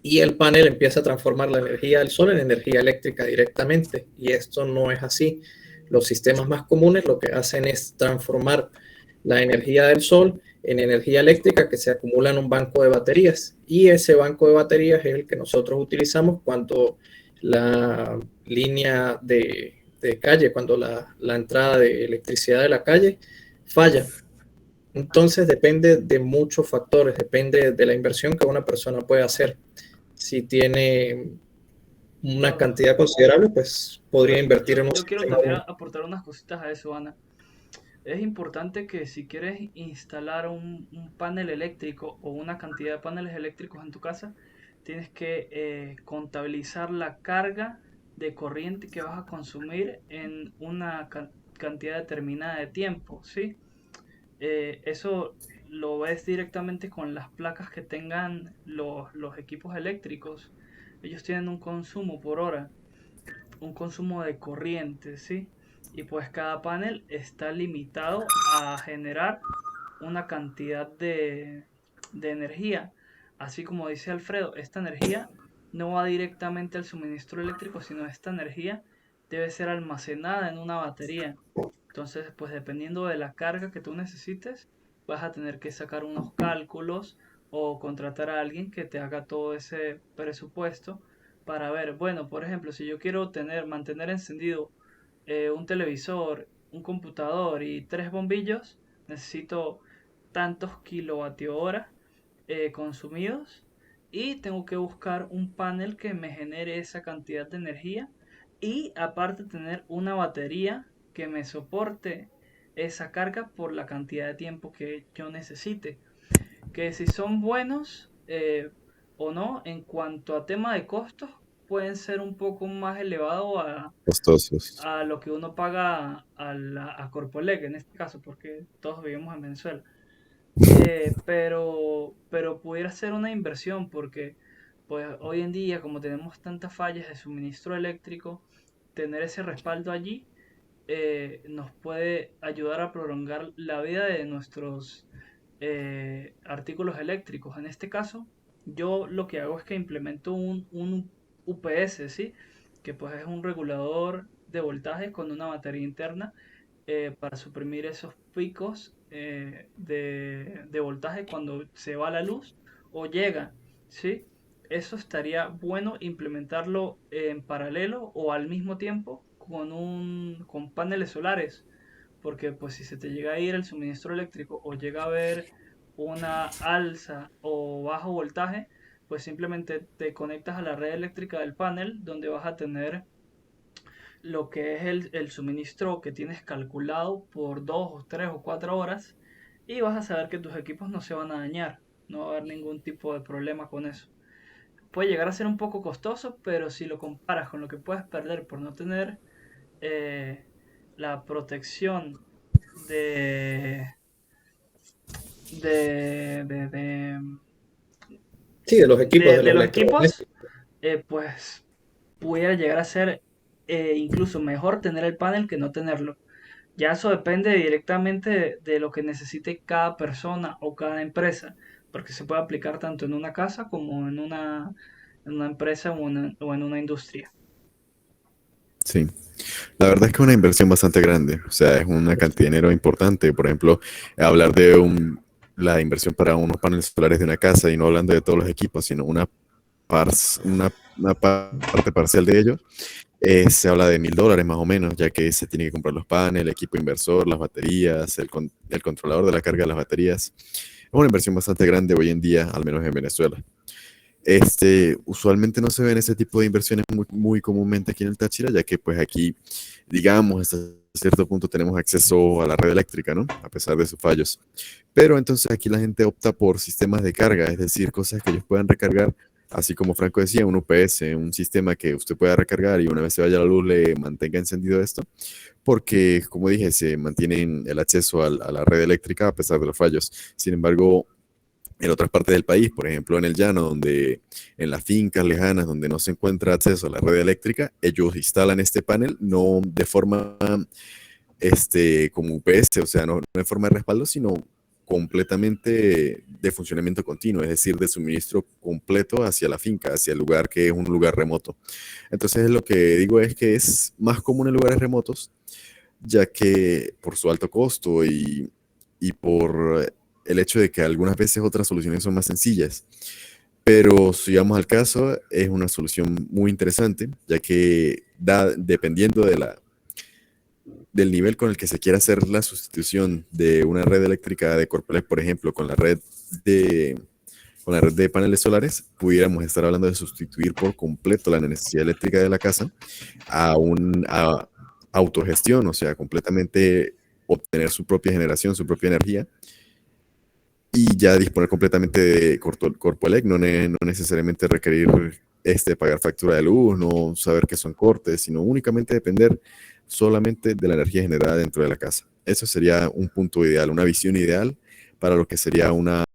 y el panel empieza a transformar la energía del sol en energía eléctrica directamente. Y esto no es así. Los sistemas más comunes lo que hacen es transformar la energía del sol en energía eléctrica que se acumula en un banco de baterías. Y ese banco de baterías es el que nosotros utilizamos cuando la línea de calle, cuando la entrada de electricidad de la calle falla. Entonces depende de muchos factores, depende de la inversión que una persona puede hacer. Si tiene una Claro. cantidad considerable, pues podría invertir Yo, en un yo quiero sistema. también aportar unas cositas a eso, Ana. Es importante que si quieres instalar un panel eléctrico o una cantidad de paneles eléctricos en tu casa, tienes que contabilizar la carga de corriente que vas a consumir en una cantidad determinada de tiempo, ¿sí? Eso lo ves directamente con las placas que tengan los equipos eléctricos. Ellos tienen un consumo por hora, un consumo de corriente, ¿sí? Y pues cada panel está limitado a generar una cantidad de energía. Así como dice Alfredo, esta energía no va directamente al suministro eléctrico, sino esta energía debe ser almacenada en una batería. Entonces, pues dependiendo de la carga que tú necesites, vas a tener que sacar unos cálculos o contratar a alguien que te haga todo ese presupuesto para ver, bueno, por ejemplo, si yo quiero mantener encendido un televisor, un computador y tres bombillos, necesito tantos kilovatio hora consumidos y tengo que buscar un panel que me genere esa cantidad de energía y aparte tener una batería que me soporte esa carga por la cantidad de tiempo que yo necesite. Que si son buenos o no en cuanto a tema de costos, pueden ser un poco más elevados Costosos. a lo que uno paga a Corpoelec en este caso, porque todos vivimos en Venezuela. Pero pudiera ser una inversión porque pues hoy en día como tenemos tantas fallas de suministro eléctrico, tener ese respaldo allí nos puede ayudar a prolongar la vida de nuestros artículos eléctricos. En este caso, yo lo que hago es que implemento un UPS, ¿sí? Que pues es un regulador de voltaje con una batería interna para suprimir esos picos de voltaje cuando se va la luz o llega, ¿sí? Eso estaría bueno implementarlo en paralelo o al mismo tiempo con paneles solares, porque pues si se te llega a ir el suministro eléctrico o llega a haber una alza o bajo voltaje, pues simplemente te conectas a la red eléctrica del panel donde vas a tener lo que es el suministro que tienes calculado por 2 o 3 o 4 horas y vas a saber que tus equipos no se van a dañar, no va a haber ningún tipo de problema con eso. Puede llegar a ser un poco costoso, pero si lo comparas con lo que puedes perder por no tener eh, la protección de, de Sí, de los equipos, de de los los electrodomésticos. equipos, pues pudiera llegar a ser incluso mejor tener el panel que no tenerlo. Ya eso depende directamente de lo que necesite cada persona o cada empresa, porque se puede aplicar tanto en una casa como en una empresa o en una industria. Sí. La verdad es que es una inversión bastante grande, o sea, es una cantidad de dinero importante. Por ejemplo, hablar de la inversión para unos paneles solares de una casa y no hablando de todos los equipos, sino una parte parcial de ellos, se habla de $1,000 más o menos, ya que se tiene que comprar los paneles, el equipo inversor, las baterías, el controlador de la carga de las baterías. Es una inversión bastante grande hoy en día, al menos en Venezuela. Usualmente no se ven ese tipo de inversiones muy comúnmente aquí en el Táchira, ya que pues aquí, digamos, hasta cierto punto tenemos acceso a la red eléctrica, ¿no? A pesar de sus fallos. Pero entonces aquí la gente opta por sistemas de carga, es decir, cosas que ellos puedan recargar, así como Franco decía, un UPS, un sistema que usted pueda recargar y una vez se vaya la luz le mantenga encendido esto, porque, como dije, se mantiene el acceso a la red eléctrica a pesar de los fallos. Sin embargo, en otras partes del país, por ejemplo en el llano, donde en las fincas lejanas donde no se encuentra acceso a la red eléctrica, ellos instalan este panel no de forma como UPS, o sea, no de forma de respaldo, sino completamente de funcionamiento continuo, es decir, de suministro completo hacia la finca, hacia el lugar que es un lugar remoto. Entonces, lo que digo es que es más común en lugares remotos, ya que por su alto costo y por el hecho de que algunas veces otras soluciones son más sencillas. Pero si vamos al caso, es una solución muy interesante, ya que dependiendo del nivel con el que se quiera hacer la sustitución de una red eléctrica de Corpoelec, por ejemplo, de, con la red de paneles solares, pudiéramos estar hablando de sustituir por completo la necesidad eléctrica de la casa a autogestión, o sea, completamente obtener su propia generación, su propia energía y ya disponer completamente de Corpoelec, no necesariamente requerir pagar factura de luz, no saber qué son cortes, sino únicamente depender solamente de la energía generada dentro de la casa. Eso sería un punto ideal, una visión ideal para lo que sería una